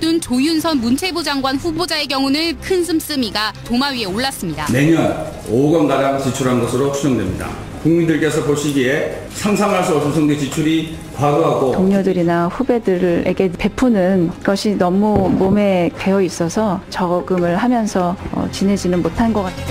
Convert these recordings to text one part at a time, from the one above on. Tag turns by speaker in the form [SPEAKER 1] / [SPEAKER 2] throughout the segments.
[SPEAKER 1] 앞둔 조윤선 문체부 장관 후보자의 경우는 큰 씀씀이가 도마 위에 올랐습니다.
[SPEAKER 2] 매년 5억 원가량 지출한 것으로 추정됩니다. 국민들께서 보시기에 상상할 수 없을 정도의 지출이 과도하고
[SPEAKER 3] 동료들이나 후배들에게 베푸는 것이 너무 몸에 배어 있어서 저금을 하면서 지내지는 못한 것 같아요.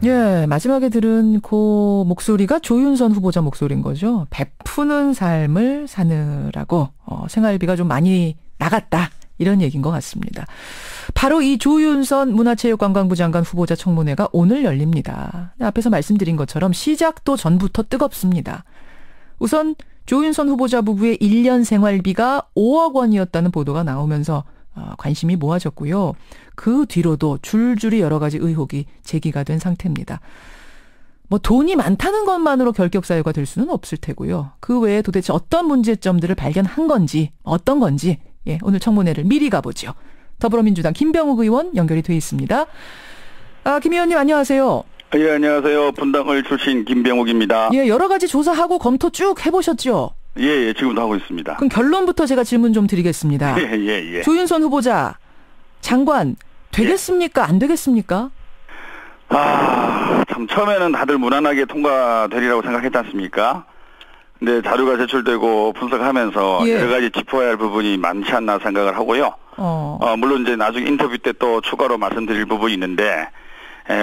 [SPEAKER 4] 예, 마지막에 들은 그 목소리가 조윤선 후보자 목소리인 거죠. 베푸는 삶을 사느라고 생활비가 좀 많이 나갔다. 이런 얘기인 것 같습니다. 바로 이 조윤선 문화체육관광부 장관 후보자 청문회가 오늘 열립니다. 앞에서 말씀드린 것처럼 시작도 전부터 뜨겁습니다. 우선 조윤선 후보자 부부의 1년 생활비가 5억 원이었다는 보도가 나오면서 관심이 모아졌고요. 그 뒤로도 줄줄이 여러 가지 의혹이 제기가 된 상태입니다. 뭐 돈이 많다는 것만으로 결격 사유가 될 수는 없을 테고요. 그 외에 도대체 어떤 문제점들을 발견한 건지 어떤 건지 오늘 청문회를 미리 가보죠. 더불어민주당 김병욱 의원 연결이 돼 있습니다. 김 의원님 안녕하세요.
[SPEAKER 5] 예, 안녕하세요. 분당을 출신 김병욱입니다.
[SPEAKER 4] 예, 여러 가지 조사하고 검토 쭉 해보셨죠?
[SPEAKER 5] 예, 지금도 하고 있습니다.
[SPEAKER 4] 그럼 결론부터 제가 질문 좀 드리겠습니다.
[SPEAKER 5] 예.
[SPEAKER 4] 조윤선 후보자 장관 되겠습니까? 안 되겠습니까?
[SPEAKER 5] 참 처음에는 다들 무난하게 통과되리라고 생각했지 않습니까? 근데 자료가 제출되고 분석하면서 여러 가지 짚어야 할 부분이 많지 않나 생각을 하고요. 물론 이제 나중에 인터뷰 때 또 추가로 말씀드릴 부분이 있는데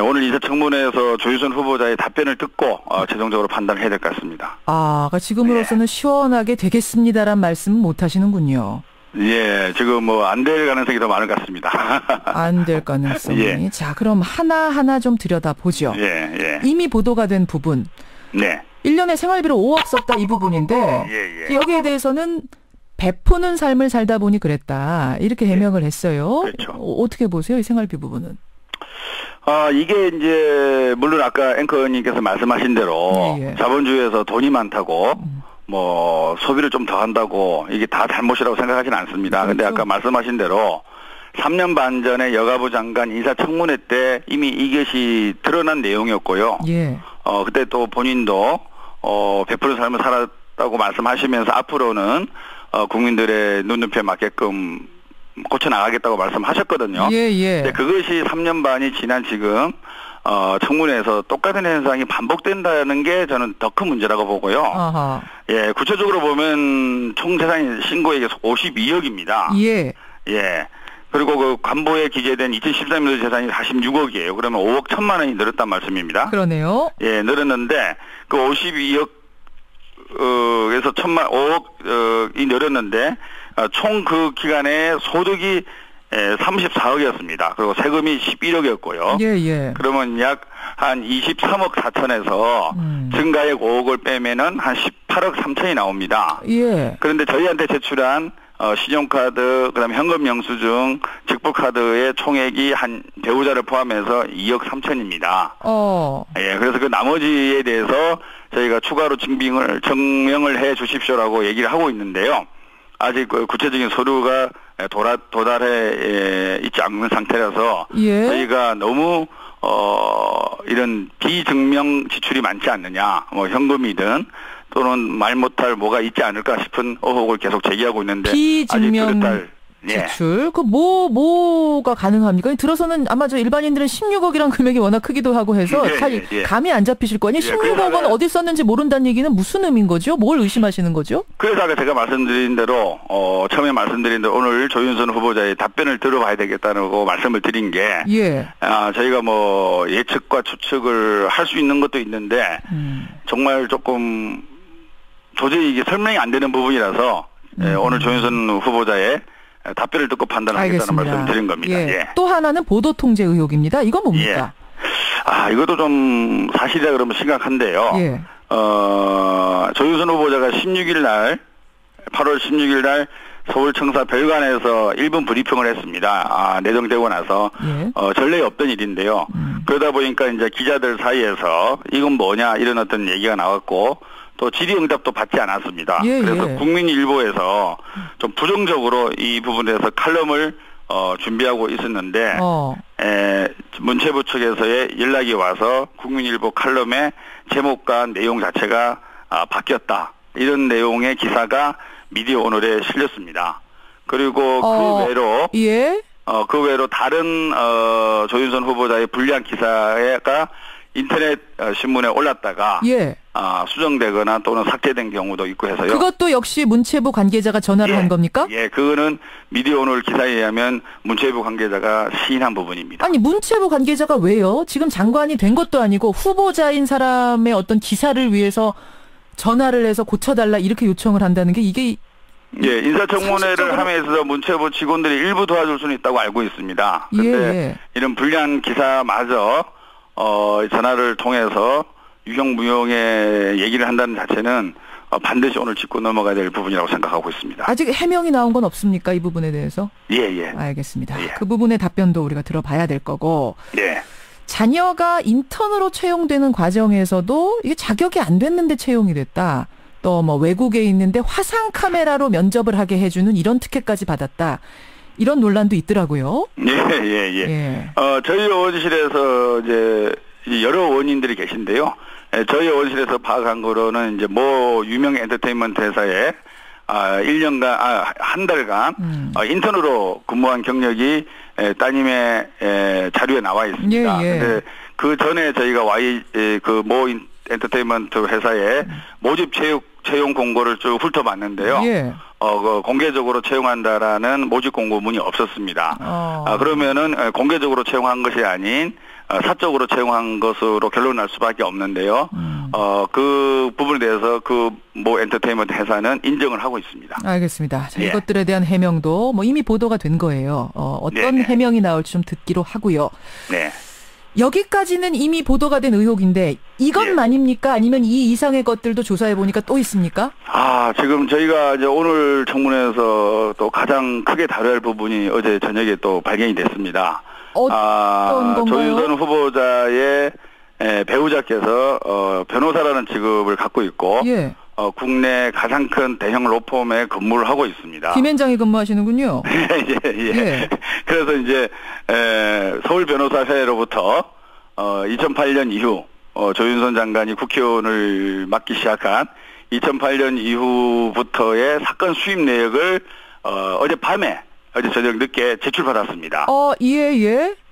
[SPEAKER 5] 오늘 인사청문회에서 조윤선 후보자의 답변을 듣고 최종적으로 판단을 해야 될 것 같습니다.
[SPEAKER 4] 그러니까 지금으로서는 시원하게 되겠습니다란 말씀은 못 하시는군요.
[SPEAKER 5] 예, 지금 뭐 안 될 가능성이 더 많은 것 같습니다.
[SPEAKER 4] 안 될 가능성이. 자, 그럼 하나하나 좀 들여다보죠.
[SPEAKER 5] 예.
[SPEAKER 4] 이미 보도가 된 부분.
[SPEAKER 5] 네.
[SPEAKER 4] 1년에 생활비로 5억 썼다 이 부분인데 여기에 대해서는 베푸는 삶을 살다 보니 그랬다. 이렇게 해명을 했어요.
[SPEAKER 5] 그렇죠.
[SPEAKER 4] 어떻게 보세요? 이 생활비 부분은.
[SPEAKER 5] 이게 이제 물론 아까 앵커님께서 말씀하신 대로 자본주의에서 돈이 많다고 뭐 소비를 좀 더 한다고 이게 다 잘못이라고 생각하지는 않습니다. 근데 아까 말씀하신 대로 3년 반 전에 여가부 장관 인사청문회 때 이미 이것이 드러난 내용이었고요. 그때 또 본인도 베푸는 삶을 살았다고 말씀하시면서 앞으로는 국민들의 눈높이에 맞게끔 고쳐나가겠다고 말씀하셨거든요. 근데 그것이 3년 반이 지난 지금 청문회에서 똑같은 현상이 반복된다는 게 저는 더 큰 문제라고 보고요. 예, 구체적으로 보면 총 재산 신고액이 52억입니다. 그리고 그 관보에 기재된 2013년도 재산이 46억이에요. 그러면 5억 1천만 원이 늘었단 말씀입니다.
[SPEAKER 4] 그러네요.
[SPEAKER 5] 예, 늘었는데 그 52억 에서 5억이 늘었는데 총 그 기간에 소득이 34억이었습니다. 그리고 세금이 11억이었고요. 그러면 약 한 23억 4천에서 증가액 5억을 빼면은 한 18억 3천이 나옵니다. 그런데 저희한테 제출한 신용카드, 그다음에 현금 영수증, 직불카드의 총액이 한 배우자를 포함해서 2억 3천입니다. 그래서 그 나머지에 대해서 저희가 추가로 증명을 해 주십시오라고 얘기를 하고 있는데요. 아직 그 구체적인 서류가 도달해 있지 않는 상태라서 저희가 너무 이런 비증명 지출이 많지 않느냐, 뭐 현금이든 또는 말 못할 뭐가 있지 않을까 싶은 의혹을 계속 제기하고 있는데
[SPEAKER 4] 비증명 지출 그 뭐가 가능합니까? 들어서는 아마 저 일반인들은 16억이란 금액이 워낙 크기도 하고 해서 사실 감이 안 잡히실 거 아니에요. 16억 원 어디 썼는지 모른다는 얘기는 무슨 의미인 거죠? 뭘 의심하시는 거죠?
[SPEAKER 5] 그래서 아까 제가 말씀드린 대로 처음에 말씀드린 대로 오늘 조윤선 후보자의 답변을 들어봐야 되겠다고 말씀을 드린 게 저희가 뭐 예측과 추측을 할 수 있는 것도 있는데 정말 조금 도저히 이게 설명이 안 되는 부분이라서 오늘 조윤선 후보자의 답변을 듣고 판단하겠다는 말씀을 드린 겁니다.
[SPEAKER 4] 또 하나는 보도 통제 의혹입니다. 이건 뭡니까?
[SPEAKER 5] 이것도 좀 사실이라 그러면 심각한데요. 조윤선 후보자가 8월 16일 날 서울청사 별관에서 1분 브리핑을 했습니다. 내정되고 나서 전례 없던 일인데요. 그러다 보니까 이제 기자들 사이에서 이건 뭐냐 이런 어떤 얘기가 나왔고 또 질의응답도 받지 않았습니다. 그래서 국민일보에서 좀 부정적으로 이 부분에 대해서 칼럼을 준비하고 있었는데 문체부 측에서의 연락이 와서 국민일보 칼럼의 제목과 내용 자체가 바뀌었다. 이런 내용의 기사가 미디어 오늘에 실렸습니다. 그리고 그 외로
[SPEAKER 4] 예.
[SPEAKER 5] 그 외로 다른 조윤선 후보자의 불리한 기사가 인터넷 신문에 올랐다가
[SPEAKER 4] 예.
[SPEAKER 5] 수정되거나 또는 삭제된 경우도 있고 해서요.
[SPEAKER 4] 그것도 역시 문체부 관계자가 전화를 한 겁니까?
[SPEAKER 5] 예, 그거는 미디어오늘 기사에 의하면 문체부 관계자가 시인한 부분입니다.
[SPEAKER 4] 아니 문체부 관계자가 왜요? 지금 장관이 된 것도 아니고 후보자인 사람의 어떤 기사를 위해서 전화를 해서 고쳐달라 이렇게 요청을 한다는 게 이게
[SPEAKER 5] 예, 인사청문회를 함에 있어서 문체부 직원들이 일부 도와줄 수는 있다고 알고 있습니다. 그런데 이런 불리한 기사마저 전화를 통해서 유형무용의 얘기를 한다는 자체는 반드시 오늘 짚고 넘어가야 될 부분이라고 생각하고 있습니다.
[SPEAKER 4] 아직 해명이 나온 건 없습니까? 이 부분에 대해서?
[SPEAKER 5] 예.
[SPEAKER 4] 알겠습니다.
[SPEAKER 5] 예.
[SPEAKER 4] 그 부분의 답변도 우리가 들어봐야 될 거고.
[SPEAKER 5] 예.
[SPEAKER 4] 자녀가 인턴으로 채용되는 과정에서도 이게 자격이 안 됐는데 채용이 됐다. 또 뭐 외국에 있는데 화상 카메라로 면접을 하게 해주는 이런 특혜까지 받았다. 이런 논란도 있더라고요.
[SPEAKER 5] 예. 저희 의원실에서 이제 여러 의원님들이 계신데요. 저희 의원실에서 파악한 거로는 이제 뭐 유명 엔터테인먼트 회사에 1년간 한 달간 인턴으로 근무한 경력이 따님의 자료에 나와 있습니다.
[SPEAKER 4] 예.
[SPEAKER 5] 근데 그 전에 저희가 모 엔터테인먼트 회사에 모집 채용 공고를 쭉 훑어봤는데요.
[SPEAKER 4] 예.
[SPEAKER 5] 공개적으로 채용한다라는 모집 공고문이 없었습니다. 그러면은 공개적으로 채용한 것이 아닌 사적으로 채용한 것으로 결론 날 수밖에 없는데요. 그 부분에 대해서 그 모 엔터테인먼트 회사는 인정을 하고 있습니다.
[SPEAKER 4] 알겠습니다. 자, 이것들에 대한 해명도 뭐 이미 보도가 된 거예요. 어떤 해명이 나올지 좀 듣기로 하고요.
[SPEAKER 5] 네.
[SPEAKER 4] 여기까지는 이미 보도가 된 의혹인데 이것만입니까? 아니면 이 이상의 것들도 조사해 보니까 또 있습니까?
[SPEAKER 5] 지금 저희가 이제 오늘 청문회에서 또 가장 크게 다뤄야 할 부분이 어제 저녁에 또 발견이 됐습니다.
[SPEAKER 4] 어떤 건가요?
[SPEAKER 5] 조윤선 후보자의 배우자께서 변호사라는 직업을 갖고 있고 국내 가장 큰 대형 로펌에 근무를 하고 있습니다.
[SPEAKER 4] 김현장에 근무하시는군요.
[SPEAKER 5] 예. 그래서 이제 서울 변호사회로부터 2008년 이후 조윤선 장관이 국회의원을 맡기 시작한 2008년 이후부터의 사건 수입 내역을 어제 저녁 늦게 제출받았습니다.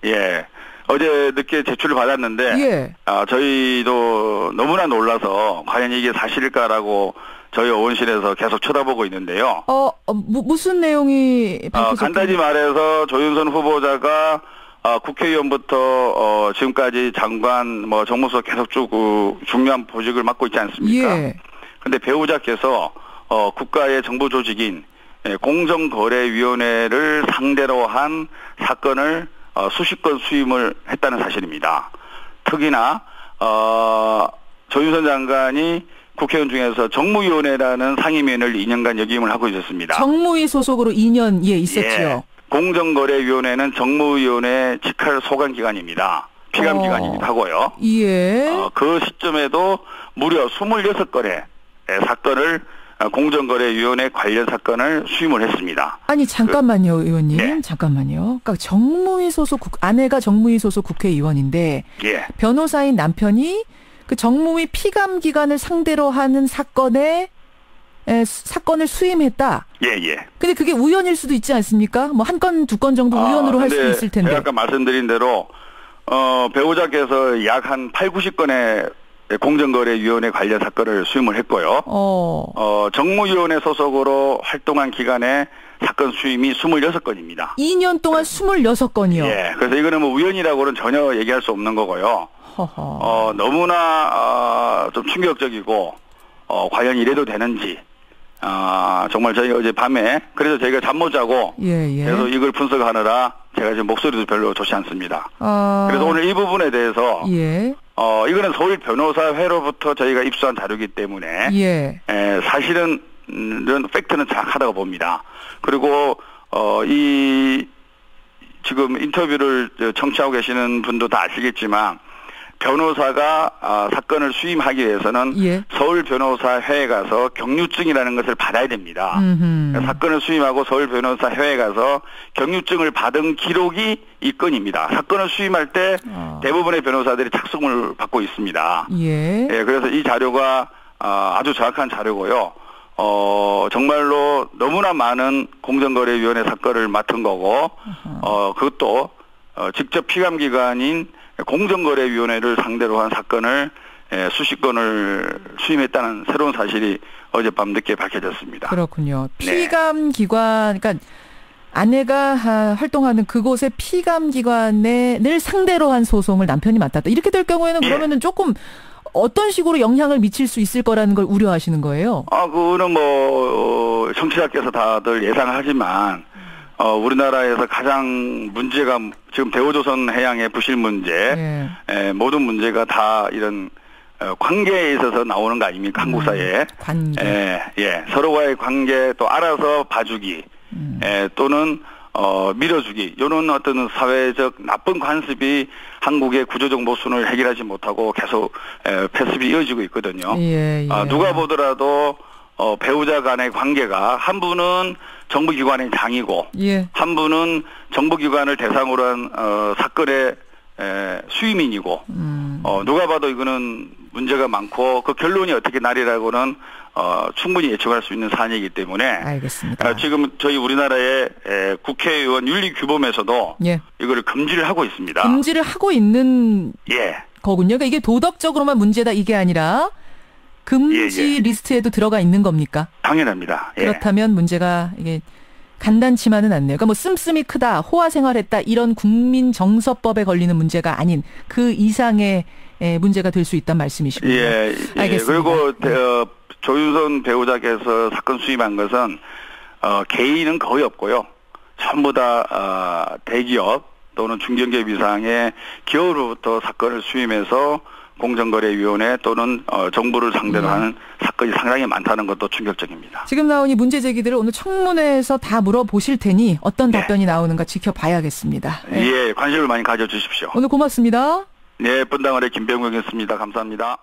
[SPEAKER 4] 예.
[SPEAKER 5] 어제 늦게 제출을 받았는데 저희도 너무나 놀라서 과연 이게 사실일까라고 저희 의원실에서 계속 쳐다보고 있는데요.
[SPEAKER 4] 무슨 내용이
[SPEAKER 5] 간단히 말해서 조윤선 후보자가 국회의원부터 지금까지 장관 정무수석 계속 쭉 중요한 보직을 맡고 있지 않습니까? 근데 배우자께서 국가의 정부 조직인 공정거래위원회를 상대로 한 사건을 수십 건 수임을 했다는 사실입니다. 특히나 조윤선 장관이 국회의원 중에서 정무위원회라는 상임위원회를 2년간 역임을 하고 있었습니다.
[SPEAKER 4] 정무위 소속으로 2년 있었죠.
[SPEAKER 5] 공정거래위원회는 정무위원회 직할 소관기관입니다. 피감기관이기도 하고요. 그 시점에도 무려 26건의 사건을 공정거래위원회 관련 사건을 수임을 했습니다.
[SPEAKER 4] 아니 잠깐만요, 의원님. 잠깐만요. 그러니까 정무위 소속 아내가 정무위 소속 국회의원인데 변호사인 남편이 그 정무위 피감기관을 상대로 하는 사건을 수임했다. 근데 그게 우연일 수도 있지 않습니까? 뭐 한 건, 두 건 정도 우연으로 할 수도 있을 텐데.
[SPEAKER 5] 제가 아까 말씀드린 대로 배우자께서 약 한 80-90건의 공정거래위원회 관련 사건을 수임을 했고요. 정무위원회 소속으로 활동한 기간에 사건 수임이 26건입니다.
[SPEAKER 4] 2년 동안 26건이요?
[SPEAKER 5] 그래서 이거는 뭐 우연이라고는 전혀 얘기할 수 없는 거고요. 너무나 좀 충격적이고 과연 이래도 되는지 정말 저희 어제 밤에 그래서 저희가 잠 못 자고 계속 이걸 분석하느라 제가 지금 목소리도 별로 좋지 않습니다. 그래서 오늘 이 부분에 대해서 이거는 서울 변호사회로부터 저희가 입수한 자료이기 때문에 사실은 팩트는 정확하다고 봅니다. 그리고 지금 인터뷰를 청취하고 계시는 분도 다 아시겠지만 변호사가 사건을 수임하기 위해서는 서울 변호사회에 가서 경유증이라는 것을 받아야 됩니다. 사건을 수임하고 서울 변호사회에 가서 경유증을 받은 기록이 이 건입니다. 사건을 수임할 때 대부분의 변호사들이 착수금을 받고 있습니다. 그래서 이 자료가 아주 정확한 자료고요. 정말로 너무나 많은 공정거래위원회 사건을 맡은 거고, 그것도 직접 피감기관인 공정거래위원회를 상대로 한 사건을 수십 건을 수임했다는 새로운 사실이 어젯밤 늦게 밝혀졌습니다.
[SPEAKER 4] 그렇군요. 피감기관, 그러니까 아내가 활동하는 그곳의 피감기관을 상대로 한 소송을 남편이 맡았다. 이렇게 될 경우에는 그러면은 조금 어떤 식으로 영향을 미칠 수 있을 거라는 걸 우려하시는 거예요?
[SPEAKER 5] 그거는 청취자께서 다들 예상하지만, 우리나라에서 가장 문제가 지금 대우조선 해양의 부실 문제, 모든 문제가 다 이런 관계에 있어서 나오는 거 아닙니까? 한국 사회에.
[SPEAKER 4] 관계.
[SPEAKER 5] 서로와의 관계 또 알아서 봐주기, 또는 밀어주기, 이런 어떤 사회적 나쁜 관습이 한국의 구조적 모순을 해결하지 못하고 계속 패습이 이어지고 있거든요. 누가 보더라도 배우자 간의 관계가 한 분은 정부기관의 장이고 한 분은 정부기관을 대상으로 한 사건의 수임인이고 누가 봐도 이거는 문제가 많고 그 결론이 어떻게 나리라고는 충분히 예측할 수 있는 사안이기 때문에
[SPEAKER 4] 알겠습니다.
[SPEAKER 5] 지금 저희 우리나라의 국회의원 윤리규범에서도 이거를 금지를 하고 있습니다.
[SPEAKER 4] 금지를 하고 있는 거군요. 그러니까 이게 도덕적으로만 문제다 이게 아니라 금지 리스트에도 들어가 있는 겁니까?
[SPEAKER 5] 당연합니다.
[SPEAKER 4] 그렇다면 문제가 이게 간단치만은 않네요. 그러니까 씀씀이 크다, 호화 생활했다 이런 국민정서법에 걸리는 문제가 아닌 그 이상의 문제가 될 수 있다는 말씀이시군요. 알겠습니다.
[SPEAKER 5] 그리고 조윤선 배우자께서 사건 수임한 것은 개인은 거의 없고요. 전부 다 대기업 또는 중견기업 이상의 기업으로부터 사건을 수임해서 공정거래위원회 또는 정부를 상대로 하는 사건이 상당히 많다는 것도 충격적입니다.
[SPEAKER 4] 지금 나온 이 문제 제기들을 오늘 청문회에서 다 물어보실 테니 어떤 답변이 나오는가 지켜봐야겠습니다.
[SPEAKER 5] 관심을 많이 가져주십시오.
[SPEAKER 4] 오늘 고맙습니다.
[SPEAKER 5] 분당을의 김병국이었습니다. 감사합니다.